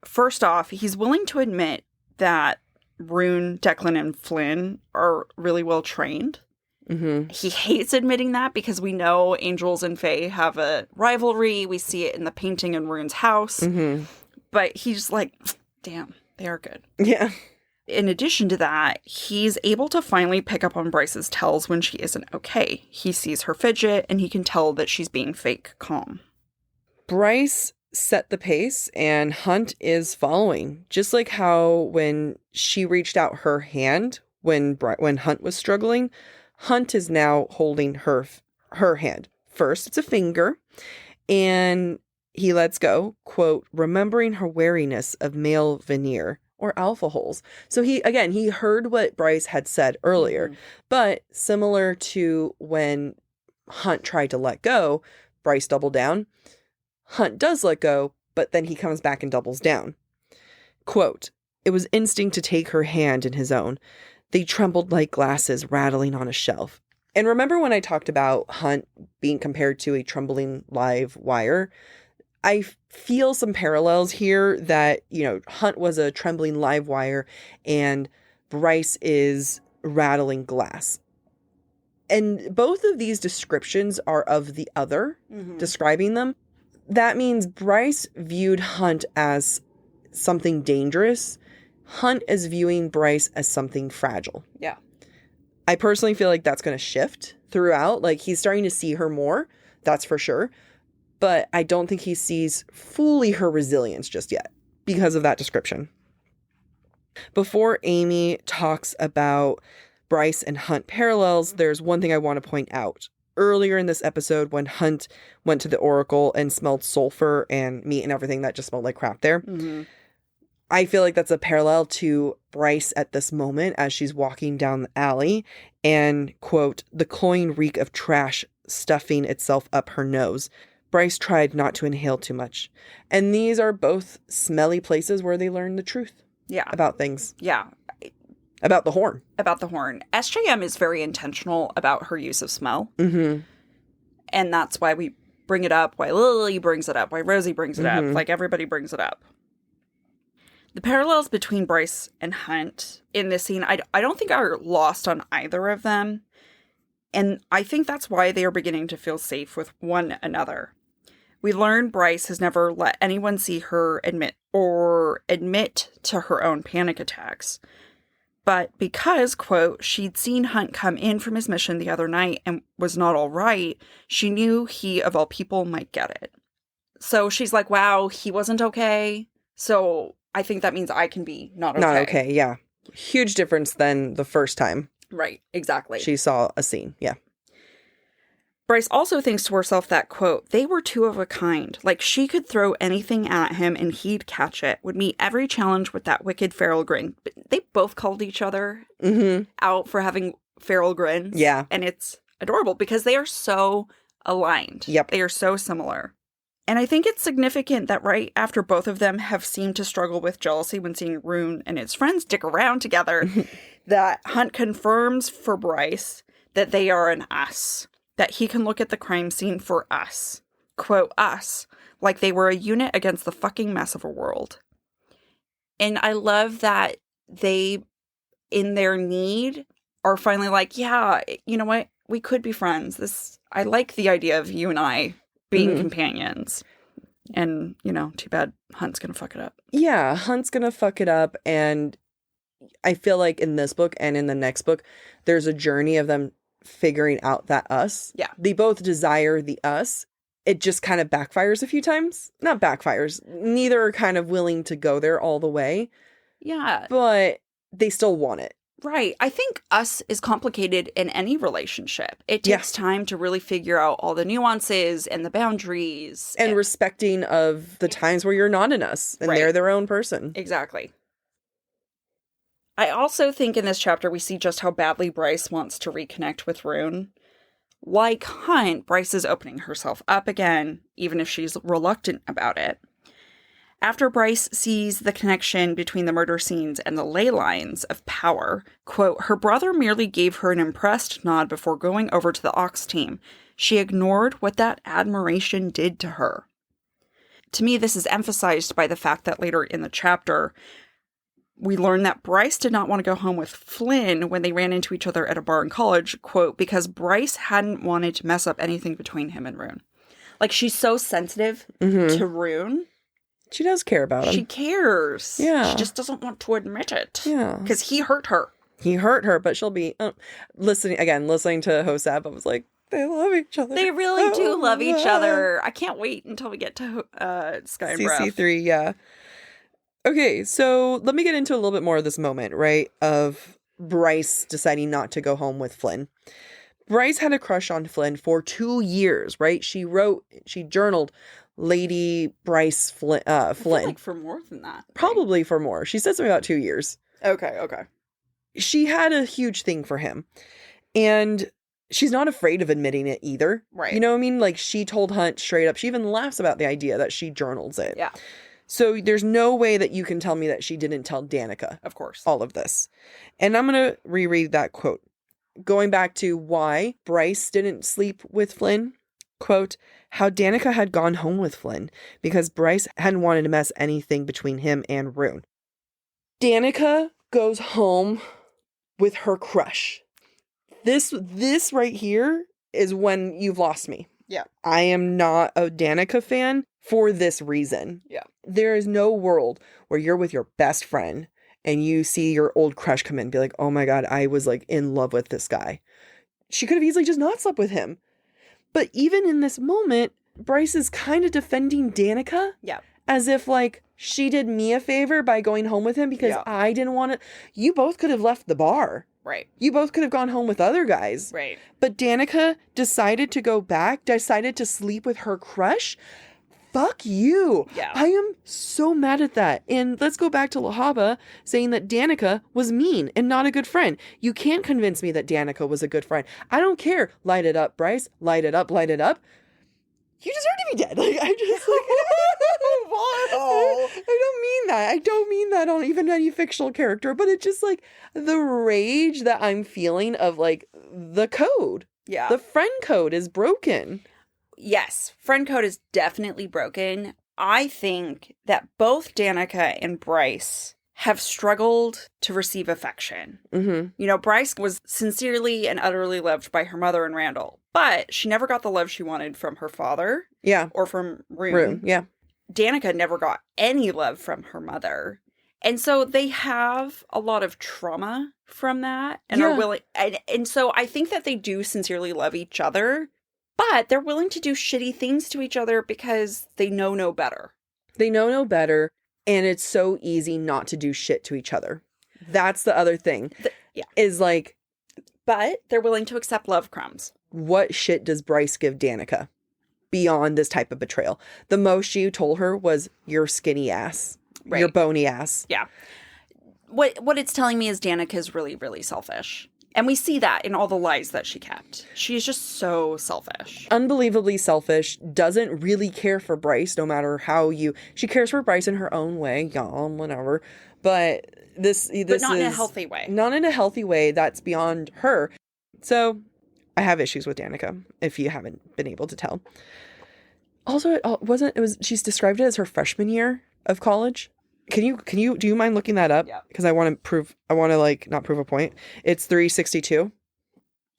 First off, he's willing to admit that Ruhn, Declan, and Flynn are really well trained. Mm-hmm. He hates admitting that because we know angels and fae have a rivalry. We see it in the painting in Ruhn's house. Mm-hmm. But he's like, damn, they are good. Yeah. In addition to that, he's able to finally pick up on Bryce's tells when she isn't okay. He sees her fidget, and he can tell that she's being fake calm. Bryce set the pace, and Hunt is following. Just like how when she reached out her hand when Hunt was struggling, Hunt is now holding her hand. First, it's a finger, and he lets go, quote, remembering her wariness of male veneer, or alpha holes. So he heard what Bryce had said earlier, but similar to when Hunt tried to let go, Bryce doubled down. Hunt does let go, but then he comes back and doubles down. Quote, it was instinct to take her hand in his own. They trembled like glasses rattling on a shelf. And remember when I talked about Hunt being compared to a trembling live wire? I feel some parallels here that, Hunt was a trembling live wire and Bryce is rattling glass. And both of these descriptions are of the other, describing them. That means Bryce viewed Hunt as something dangerous. Hunt is viewing Bryce as something fragile. Yeah. I personally feel like that's going to shift throughout. Like, he's starting to see her more, that's for sure. But I don't think he sees fully her resilience just yet because of that description. Before Amy talks about Bryce and Hunt parallels, there's one thing I want to point out. Earlier in this episode, when Hunt went to the Oracle and smelled sulfur and meat and everything that just smelled like crap there, I feel like that's a parallel to Bryce at this moment as she's walking down the alley and, quote, the cloying reek of trash stuffing itself up her nose. Bryce tried not to inhale too much. And these are both smelly places where they learn the truth. Yeah. About things. Yeah. About the horn. About the horn. SJM is very intentional about her use of smell. Mm-hmm. And that's why we bring it up, why Lily brings it up, why Rosie brings it up. Like, everybody brings it up. The parallels between Bryce and Hunt in this scene, I don't think are lost on either of them. And I think that's why they are beginning to feel safe with one another. We learn Bryce has never let anyone see her admit to her own panic attacks. But because, quote, she'd seen Hunt come in from his mission the other night and was not all right, she knew he, of all people, might get it. So she's like, wow, he wasn't okay. So I think that means I can be not okay. Not okay, yeah. Huge difference than the first time. Right, exactly. She saw a scene, yeah. Bryce also thinks to herself that, quote, they were two of a kind. Like, she could throw anything at him and he'd catch it. Would meet every challenge with that wicked feral grin. But they both called each other out for having feral grins. Yeah. And it's adorable because they are so aligned. Yep. They are so similar. And I think it's significant that right after both of them have seemed to struggle with jealousy when seeing Ruhn and his friends dick around together, that Hunt confirms for Bryce that they are an us. That he can look at the crime scene for us. Quote, us. Like they were a unit against the fucking mess of a world. And I love that they, in their need, are finally like, yeah, you know what? We could be friends. I like the idea of you and I being companions. And, you know, too bad Hunt's gonna fuck it up. Yeah, Hunt's gonna fuck it up. And I feel like in this book and in the next book, there's a journey of them figuring out that us. Yeah. They both desire the us. It just kind of backfires a few times. Not backfires. Neither are kind of willing to go there all the way. Yeah. But they still want it. Right. I think us is complicated in any relationship. It takes time to really figure out all the nuances and the boundaries. And respecting of the times where you're not an us and they're their own person. Exactly. I also think in this chapter we see just how badly Bryce wants to reconnect with Ruhn. Like Hunt, Bryce is opening herself up again, even if she's reluctant about it. After Bryce sees the connection between the murder scenes and the ley lines of power, quote, her brother merely gave her an impressed nod before going over to the Ox team. She ignored what that admiration did to her. To me, this is emphasized by the fact that later in the chapter, we learn that Bryce did not want to go home with Flynn when they ran into each other at a bar in college, quote, because Bryce hadn't wanted to mess up anything between him and Ruhn. Like, she's so sensitive to Ruhn. She does care about him. She cares. Yeah. She just doesn't want to admit it. Yeah. Because he hurt her. He hurt her, but she'll be listening to Hosab. I was like, they love each other. They really do love each other. I can't wait until we get to Sky and Breath. CC3, yeah. Okay, so let me get into a little bit more of this moment, right? Of Bryce deciding not to go home with Flynn. Bryce had a crush on Flynn for 2 years, right? She journaled Lady Bryce Flynn. I feel like for more than that. Right? Probably for more. She said something about 2 years. Okay. She had a huge thing for him. And she's not afraid of admitting it either. Right. You know what I mean? Like, she told Hunt straight up. She even laughs about the idea that she journals it. Yeah. So there's no way that you can tell me that she didn't tell Danica. Of course. All of this. And I'm going to reread that quote. Going back to why Bryce didn't sleep with Flynn. Quote, how Danica had gone home with Flynn because Bryce hadn't wanted to mess anything between him and Ruhn. Danica goes home with her crush. This right here is when you've lost me. Yeah. I am not a Danica fan for this reason. Yeah. There is no world where you're with your best friend and you see your old crush come in and be like, oh my God, I was like in love with this guy. She could have easily just not slept with him. But even in this moment, Bryce is kind of defending Danica. Yeah. As if like she did me a favor by going home with him because I didn't want to. You both could have left the bar. Right. You both could have gone home with other guys. Right. But Danica decided to go back, decided to sleep with her crush. Fuck you. Yeah. I am so mad at that. And let's go back to Lahaba saying that Danica was mean and not a good friend. You can't convince me that Danica was a good friend. I don't care. Light it up, Bryce. Light it up. Light it up. You deserve to be dead. Like, I just like, Wow. I don't mean that. I don't mean that on even any fictional character, but it's just like the rage that I'm feeling of like the code. Yeah. The friend code is broken. Yes, friend code is definitely broken. I think that both Danica and Bryce have struggled to receive affection. Mm-hmm. You know, Bryce was sincerely and utterly loved by her mother and Randall, but she never got the love she wanted from her father. Yeah. Or from Ruhn. Yeah. Danica never got any love from her mother. And so they have a lot of trauma from that and are willing. And so I think that they do sincerely love each other, but they're willing to do shitty things to each other because they know no better. They know no better. And it's so easy not to do shit to each other. That's the other thing. Yeah. Is like, But they're willing to accept love crumbs. what shit does Bryce give Danica beyond this type of betrayal? The most she told her was your skinny ass, your bony ass. Yeah. What it's telling me is Danica is really, really selfish. And we see that in all the lies that she kept. She's just so selfish. Unbelievably selfish, doesn't really care for Bryce no matter how she cares for Bryce in her own way, whatever. But this But not is in a healthy way. Not in a healthy way. That's beyond her. So I have issues with Danica, if you haven't been able to tell. Also, she's described it as her freshman year of college. Do you mind looking that up? Yeah. Because I want to like not prove a point. It's 362.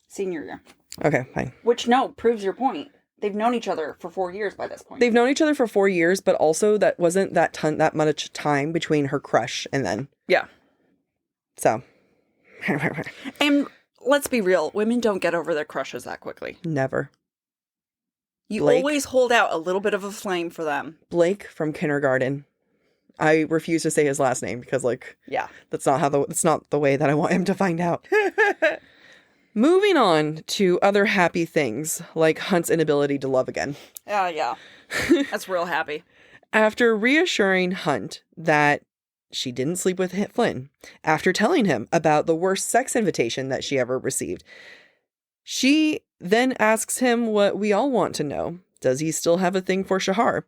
Senior year. Okay, fine. Which, proves your point. They've known each other for 4 years by this point. They've known each other for 4 years, but also that wasn't that much time between her crush and then. Yeah. So. And let's be real. Women don't get over their crushes that quickly. Never. You Blake? always hold out a little bit of a flame for them. Blake from kindergarten. I refuse to say his last name because, yeah, that's not the way that I want him to find out. Moving on to other happy things, like Hunt's inability to love again. Yeah. That's real happy. After reassuring Hunt that she didn't sleep with Flynn, after telling him about the worst sex invitation that she ever received, she then asks him what we all want to know. Does he still have a thing for Shahar?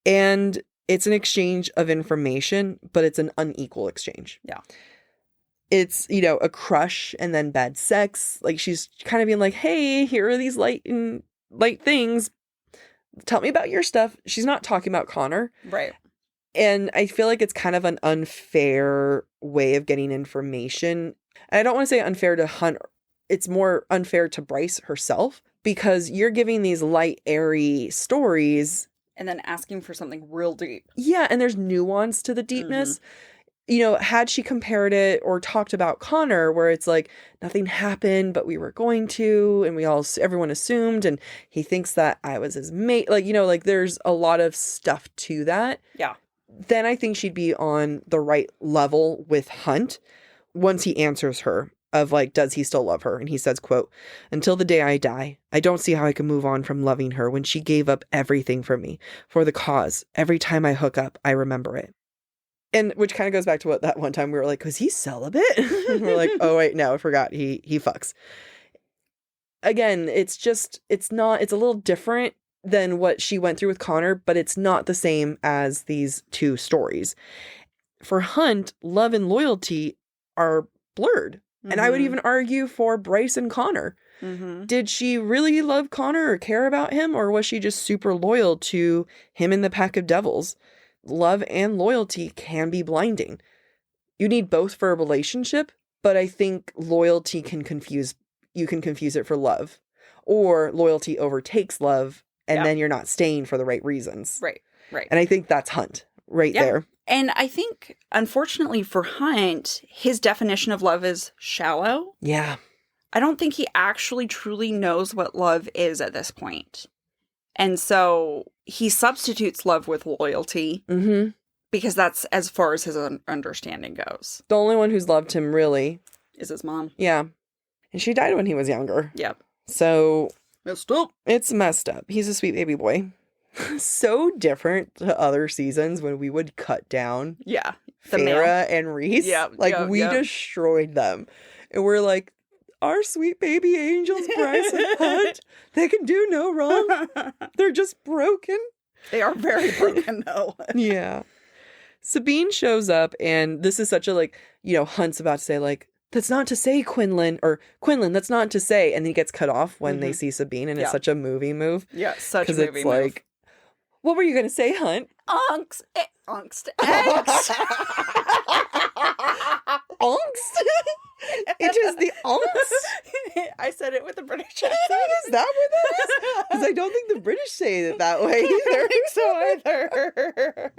And it's an exchange of information, but it's an unequal exchange. Yeah. It's, a crush and then bad sex. Like, she's kind of being like, hey, here are these light things. Tell me about your stuff. She's not talking about Connor. Right. And I feel like it's kind of an unfair way of getting information. And I don't want to say unfair to Hunt. It's more unfair to Bryce herself, because you're giving these light, airy stories and then asking for something real deep. Yeah, and there's nuance to the deepness. Mm-hmm. Had she compared it or talked about Connor, where it's like nothing happened, but we were going to, and everyone assumed, and he thinks that I was his mate. There's a lot of stuff to that. Yeah. Then I think she'd be on the right level with Hunt once he answers her. Of does he still love her? And he says, quote, until the day I die, I don't see how I can move on from loving her when she gave up everything for me, for the cause. Every time I hook up, I remember it. And which kind of goes back to what that one time we were like, was he celibate? We're like, oh wait, no, I forgot. He fucks. Again, it's a little different than what she went through with Connor, but it's not the same as these two stories. For Hunt, love and loyalty are blurred. Mm-hmm. And I would even argue for Bryce and Connor. Mm-hmm. Did she really love Connor or care about him? Or was she just super loyal to him in the pack of devils? Love and loyalty can be blinding. You need both for a relationship, but I think loyalty can confuse it for love. Or loyalty overtakes love, and then you're not staying for the right reasons. Right. And I think that's Hunt there. And I think, unfortunately for Hunt, his definition of love is shallow. Yeah. I don't think he actually truly knows what love is at this point. And so he substitutes love with loyalty because that's as far as his understanding goes. The only one who's loved him really is his mom. Yeah. And she died when he was younger. Yep. So messed up. It's messed up. He's a sweet baby boy. So different to other seasons when we would cut down Farrah and Reese. We destroyed them. And we're like, our sweet baby angels, Bryce and Hunt, they can do no wrong. They're just broken. They are very broken, though. Yeah. Sabine shows up, and this is such a, Hunt's about to say, that's not to say, Quinlan, or Quinlan, that's not to say. And then he gets cut off when they see Sabine, and it's such a movie move. Yeah, such a movie move. It's what were you going to say, Hunt? Angst. Angst. Angst? It is the angst? I said it with a British accent. Is that what that is? Because I don't think the British say it that way either. I don't think so either.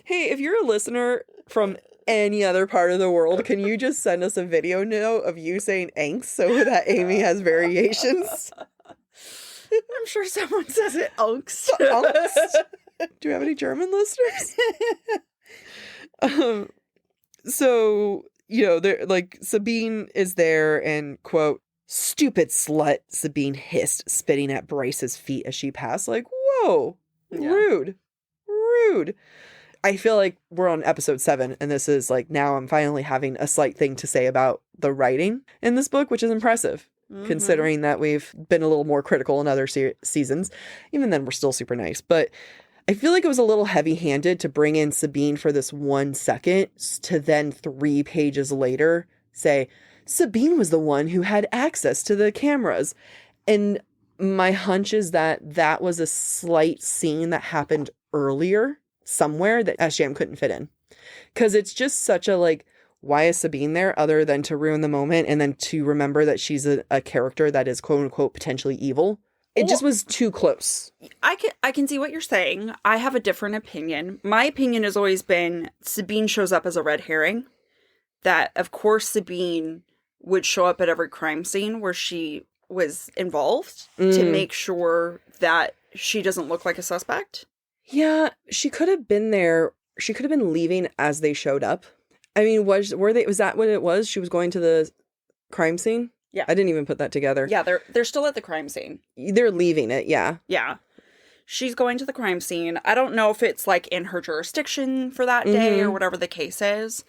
Hey, if you're a listener from any other part of the world, can you just send us a video note of you saying angst so that Amy has variations? I'm sure someone says it angst. Angst? Do you have any German listeners? So, they're like, Sabine is there and, quote, "Stupid slut," Sabine hissed, spitting at Bryce's feet as she passed. Like, whoa, rude. I feel like we're on episode 7, and this is like, now I'm finally having a slight thing to say about the writing in this book, which is impressive, considering that we've been a little more critical in other seasons. Even then, we're still super nice. But I feel like it was a little heavy-handed to bring in Sabine for this 1 second to then 3 pages later say, Sabine was the one who had access to the cameras. And my hunch is that was a slight scene that happened earlier somewhere that SJM couldn't fit in. Because it's just such a, like, why is Sabine there other than to ruin the moment and then to remember that she's a character that is quote-unquote potentially evil? It just was too close. I can see what you're saying. I have a different opinion. My opinion has always been Sabine shows up as a red herring. That, of course, Sabine would show up at every crime scene where she was involved to make sure that she doesn't look like a suspect. Yeah, she could have been there. She could have been leaving as they showed up. I mean, was that what it was? She was going to the crime scene? Yeah. I didn't even put that together. Yeah, they're still at the crime scene. They're leaving it, yeah. Yeah. She's going to the crime scene. I don't know if it's like in her jurisdiction for that day or whatever the case is,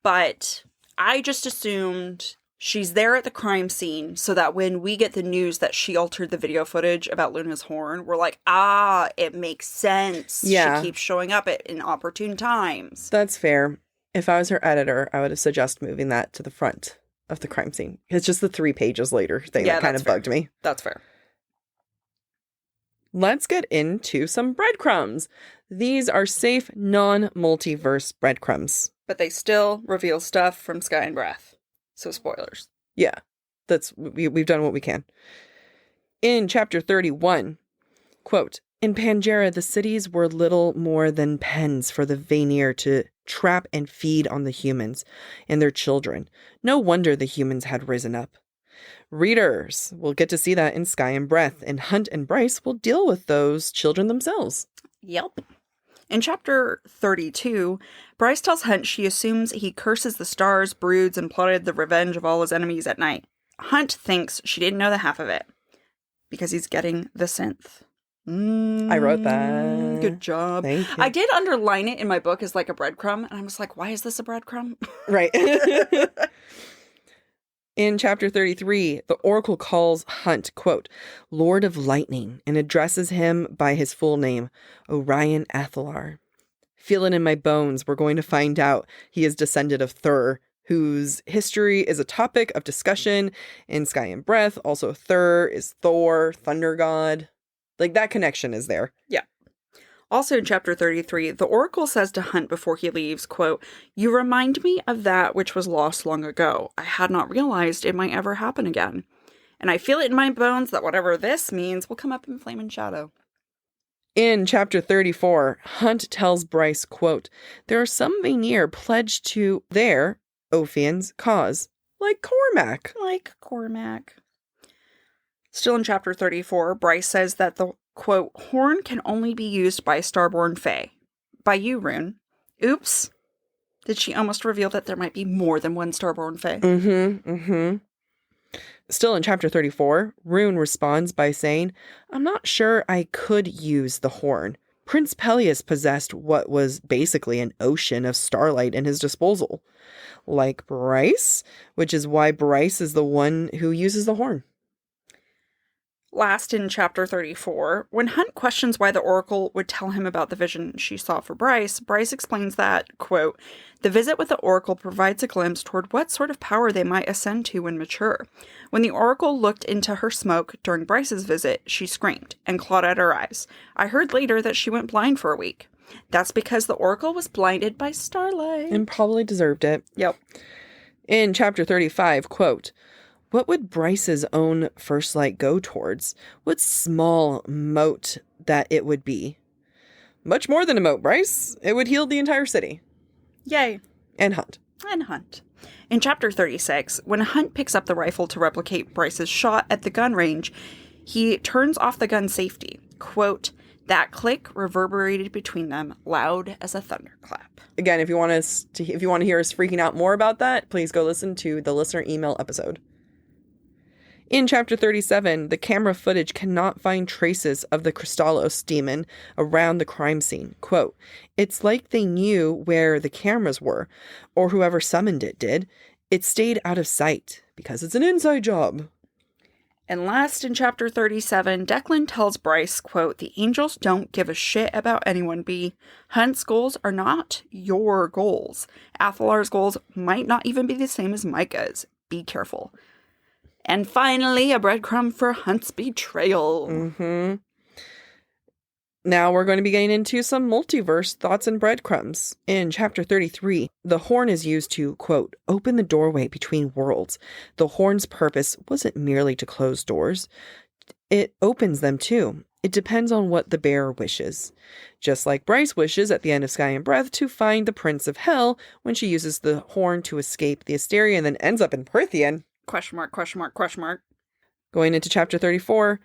but I just assumed she's there at the crime scene so that when we get the news that she altered the video footage about Luna's horn, we're like, it makes sense. Yeah. She keeps showing up at inopportune times. That's fair. If I was her editor, I would have suggested moving that to the front of the crime scene. It's just the 3 pages later thing that kind of bugged me. That's fair. Let's get into some breadcrumbs. These are safe, non-multiverse breadcrumbs. But they still reveal stuff from Sky and Breath. So spoilers. Yeah, we've done what we can. In chapter 31, quote, "In Pangera, the cities were little more than pens for the Vanir to trap and feed on the humans and their children. No wonder the humans had risen up. Readers will get to see that in Sky and Breath, and Hunt and Bryce will deal with those children themselves." Yep. In chapter 32, Bryce tells Hunt she assumes he curses the stars, broods, and plotted the revenge of all his enemies at night. Hunt thinks she didn't know the half of it because he's getting the synth. I wrote that. Good job. Thank you. I did underline it in my book as like a breadcrumb, and I was like, why is this a breadcrumb? Right. In chapter 33, the Oracle calls Hunt, quote, "Lord of Lightning," and addresses him by his full name, Orion Athelar. "Feel it in my bones. We're going to find out he is descended of Thur, whose history is a topic of discussion in Sky and Breath. Also, Thur is Thor, thunder god. Like, that connection is there." Yeah. Also in chapter 33, the Oracle says to Hunt before he leaves, quote, "You remind me of that which was lost long ago. I had not realized it might ever happen again. And I feel it in my bones that whatever this means will come up in flame and shadow." In chapter 34, Hunt tells Bryce, quote, "There are some Vanir pledged to their, Ophian's, cause, like Cormac." Like Cormac. Still in chapter 34, Bryce says that the, quote, "horn can only be used by Starborn Fae. By you, Ruhn." Oops. Did she almost reveal that there might be more than one Starborn Fae? Still in chapter 34, Ruhn responds by saying, "I'm not sure I could use the horn. Prince Peleus possessed what was basically an ocean of starlight in his disposal. Like Bryce, which is why Bryce is the one who uses the horn." Last in chapter 34, when Hunt questions why the Oracle would tell him about the vision she saw for Bryce, Bryce explains that, quote, "The visit with the Oracle provides a glimpse toward what sort of power they might ascend to when mature. When the Oracle looked into her smoke during Bryce's visit, she screamed and clawed at her eyes. I heard later that she went blind for a week. That's because the Oracle was blinded by starlight." And probably deserved it. Yep. In chapter 35, quote, "What would Bryce's own first light go towards? What small mote that it would be." Much more than a moat, Bryce. It would heal the entire city. Yay. And Hunt. And Hunt. In chapter 36, when Hunt picks up the rifle to replicate Bryce's shot at the gun range, he turns off the gun safety. Quote, That click reverberated between them, loud as a thunderclap. Again, if you want to hear us freaking out more about that, please go listen to the listener email episode. In Chapter 37, the camera footage cannot find traces of the Crystallos demon around the crime scene. Quote, "It's like they knew where the cameras were, or whoever summoned it did. It stayed out of sight, because it's an inside job." And last, in Chapter 37, Declan tells Bryce, quote, "The angels don't give a shit about anyone, B. Hunt's goals are not your goals. Athalar's goals might not even be the same as Micah's. Be careful." And finally, a breadcrumb for Hunt's betrayal. Mm-hmm. Now we're going to be getting into some multiverse thoughts and breadcrumbs. In Chapter 33, the horn is used to, quote, "open the doorway between worlds. The horn's purpose wasn't merely to close doors. It opens them too. It depends on what the bearer wishes. Just like Bryce wishes at the end of Sky and Breath to find the Prince of Hell when she uses the horn to escape the Asteria and then ends up in Prithian. Question mark, question mark, question mark. Going into Chapter 34,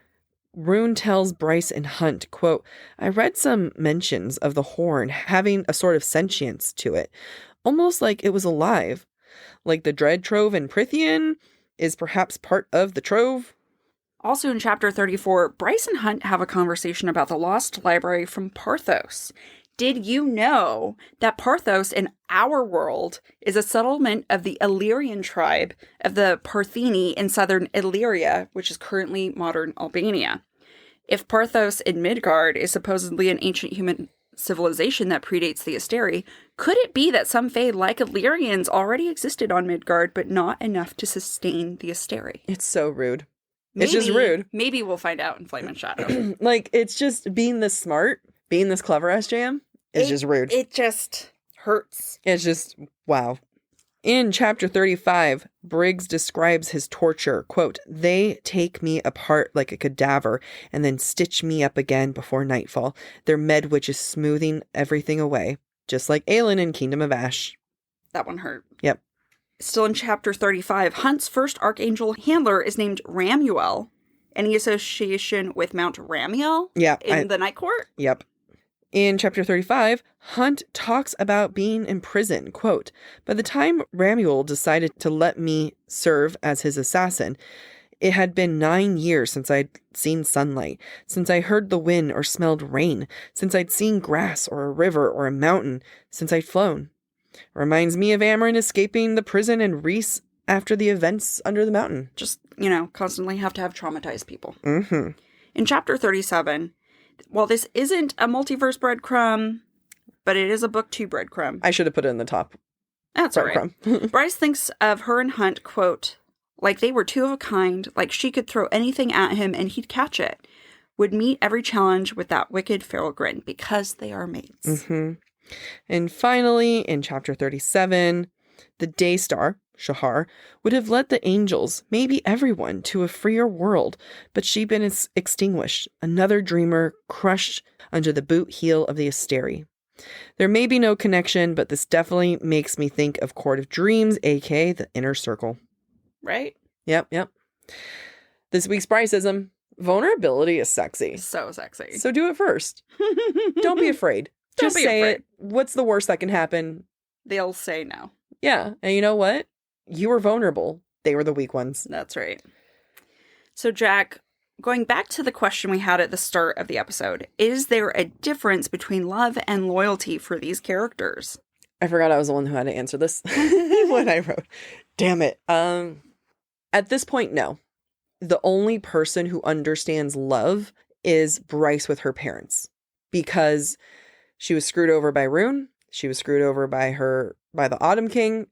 Ruhn tells Bryce and Hunt, quote, "I read some mentions of the horn having a sort of sentience to it, almost like it was alive. Like the Dread Trove in Prithian is perhaps part of the Trove." Also in Chapter 34, Bryce and Hunt have a conversation about the lost library from Parthos. Did you know that Parthos in our world is a settlement of the Illyrian tribe of the Partheni in southern Illyria, which is currently modern Albania? If Parthos in Midgard is supposedly an ancient human civilization that predates the Asteri, could it be that some Fae like Illyrians already existed on Midgard, but not enough to sustain the Asteri? It's so rude. It's just rude. Maybe we'll find out in Flame and Shadow. Like, it's just being this smart, being this clever, SJM, is just rude. It just hurts. It's just, wow. In Chapter 35, Briggs describes his torture. Quote, "They take me apart like a cadaver and then stitch me up again before nightfall. Their med witch is smoothing everything away, just like Aelin in Kingdom of Ash." That one hurt. Yep. Still in Chapter 35, Hunt's first Archangel handler is named Ramuel. Any association with Mount Ramiel in the Night Court? Yep. In Chapter 35, Hunt talks about being in prison. Quote, "By the time Ramuel decided to let me serve as his assassin, it had been 9 years since I'd seen sunlight, since I heard the wind or smelled rain, since I'd seen grass or a river or a mountain, since I'd flown. Reminds me of Amryn escaping the prison and Rhys after the events under the mountain." Just, constantly have to have traumatized people. Mm-hmm. In Chapter 37, while this isn't a multiverse breadcrumb, but it is a book 2 breadcrumb. I should have put it in the top. That's all right. Bryce thinks of her and Hunt, quote, "like they were two of a kind, like she could throw anything at him and he'd catch it. Would meet every challenge with that wicked feral grin, because they are mates." Mm-hmm. And finally, in Chapter 37, the Daystar, Shahar, would have led the angels, maybe everyone, to a freer world, but she'd been extinguished, another dreamer crushed under the boot heel of the Asteri. There may be no connection, but this definitely makes me think of Court of Dreams, aka the Inner Circle. Right? Yep. This week's Bryceism: vulnerability is sexy. So sexy. So do it first. Don't be afraid. Just say it. What's the worst that can happen? They'll say no. Yeah. And you know what? You were vulnerable. They were the weak ones. That's right. So, Jack, going back to the question we had at the start of the episode, is there a difference between love and loyalty for these characters? I forgot I was the one who had to answer this when I wrote. Damn it. At this point, no. The only person who understands love is Bryce with her parents, because she was screwed over by Ruhn. She was screwed over by the Autumn King.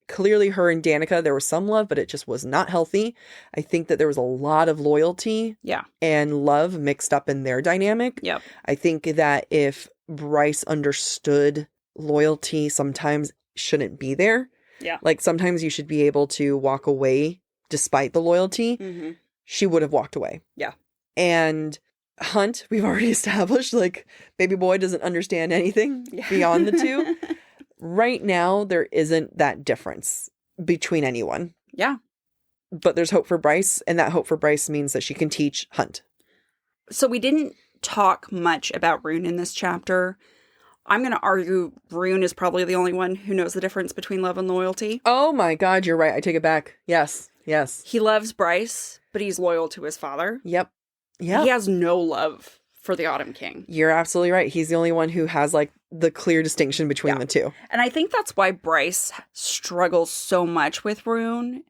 Clearly, her and Danica, there was some love, but it just was not healthy. I think that there was a lot of loyalty and love mixed up in their dynamic. Yep. I think that if Bryce understood loyalty, sometimes shouldn't be there. Yeah. Like, sometimes you should be able to walk away despite the loyalty. Mm-hmm. She would have walked away. Yeah. And Hunt, we've already established, like, baby boy doesn't understand anything beyond the two. Right now, there isn't that difference between anyone. Yeah. But there's hope for Bryce, and that hope for Bryce means that she can teach Hunt. So we didn't talk much about Ruhn in this chapter. I'm going to argue Ruhn is probably the only one who knows the difference between love and loyalty. Oh my God, you're right. I take it back. Yes. He loves Bryce, but he's loyal to his father. Yep. He has no love for the Autumn King. You're absolutely right. He's the only one who has like the clear distinction between the two. And I think that's why Bryce struggles so much with Ruhn,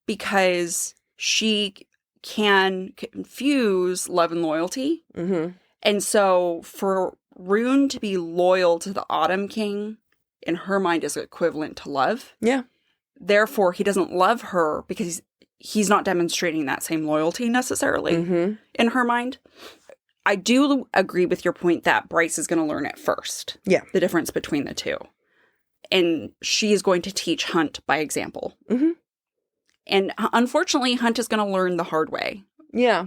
because she can confuse love and loyalty. Mm-hmm. And so for Ruhn to be loyal to the Autumn King in her mind is equivalent to love. Yeah. Therefore, he doesn't love her because he's not demonstrating that same loyalty necessarily in her mind. I do agree with your point that Bryce is going to learn it first. Yeah. The difference between the two. And she is going to teach Hunt by example. Mm-hmm. And unfortunately, Hunt is going to learn the hard way. Yeah.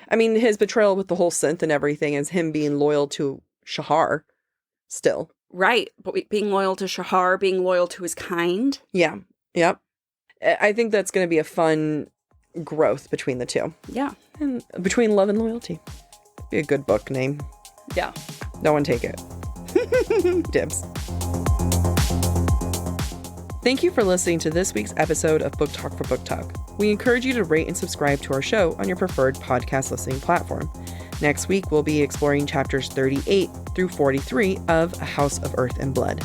I mean, his betrayal with the whole synth and everything is him being loyal to Shahar still. Right. But being loyal to Shahar, being loyal to his kind. Yeah. Yep. I think that's going to be a fun growth between the two. Yeah. And between love and loyalty. Be a good book name. Yeah. No one take it. Dibs. Thank you for listening to this week's episode of Book Talk for Book Talk. We encourage you to rate and subscribe to our show on your preferred podcast listening platform. Next week, we'll be exploring chapters 38 through 43 of A House of Earth and Blood.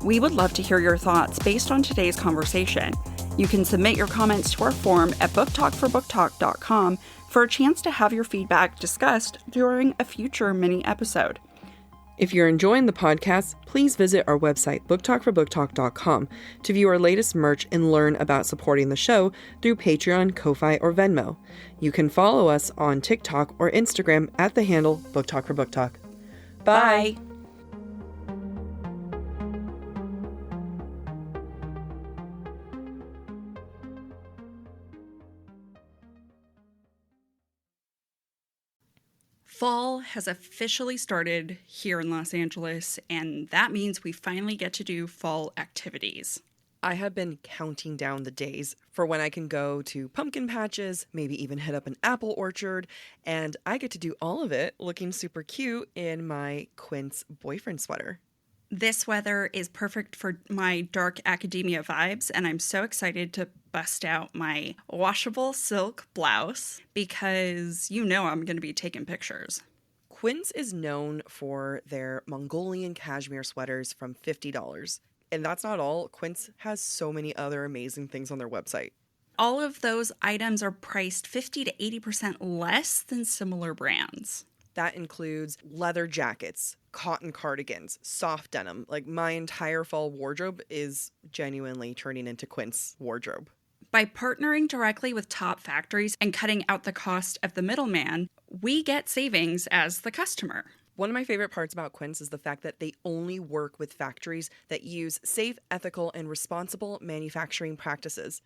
We would love to hear your thoughts based on today's conversation. You can submit your comments to our form at booktalkforbooktalk.com for a chance to have your feedback discussed during a future mini episode. If you're enjoying the podcast, please visit our website, booktalkforbooktalk.com, to view our latest merch and learn about supporting the show through Patreon, Ko-Fi, or Venmo. You can follow us on TikTok or Instagram at the handle booktalkforbooktalk. Bye! Fall has officially started here in Los Angeles, and that means we finally get to do fall activities. I have been counting down the days for when I can go to pumpkin patches, maybe even hit up an apple orchard, and I get to do all of it looking super cute in my Quince boyfriend sweater. This weather is perfect for my dark academia vibes, and I'm so excited to bust out my washable silk blouse because you know I'm going to be taking pictures. Quince is known for their Mongolian cashmere sweaters from $50. And that's not all. Quince has so many other amazing things on their website. All of those items are priced 50 to 80% less than similar brands. That includes leather jackets, cotton cardigans, soft denim. Like my entire fall wardrobe is genuinely turning into Quince wardrobe. By partnering directly with top factories and cutting out the cost of the middleman, we get savings as the customer. One of my favorite parts about Quince is the fact that they only work with factories that use safe, ethical, and responsible manufacturing practices.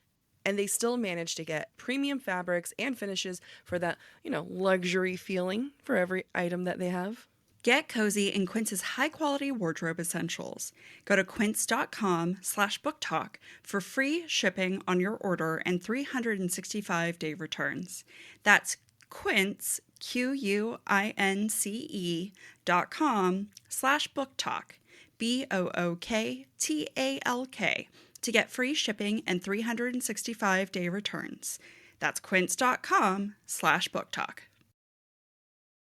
And they still manage to get premium fabrics and finishes for that, luxury feeling for every item that they have. Get cozy in Quince's high-quality wardrobe essentials. Go to quince.com/booktalk for free shipping on your order and 365-day returns. That's Quince, QUINCE.com/booktalk, BOOKTALK, to get free shipping and 365-day returns. That's quince.com/booktalk.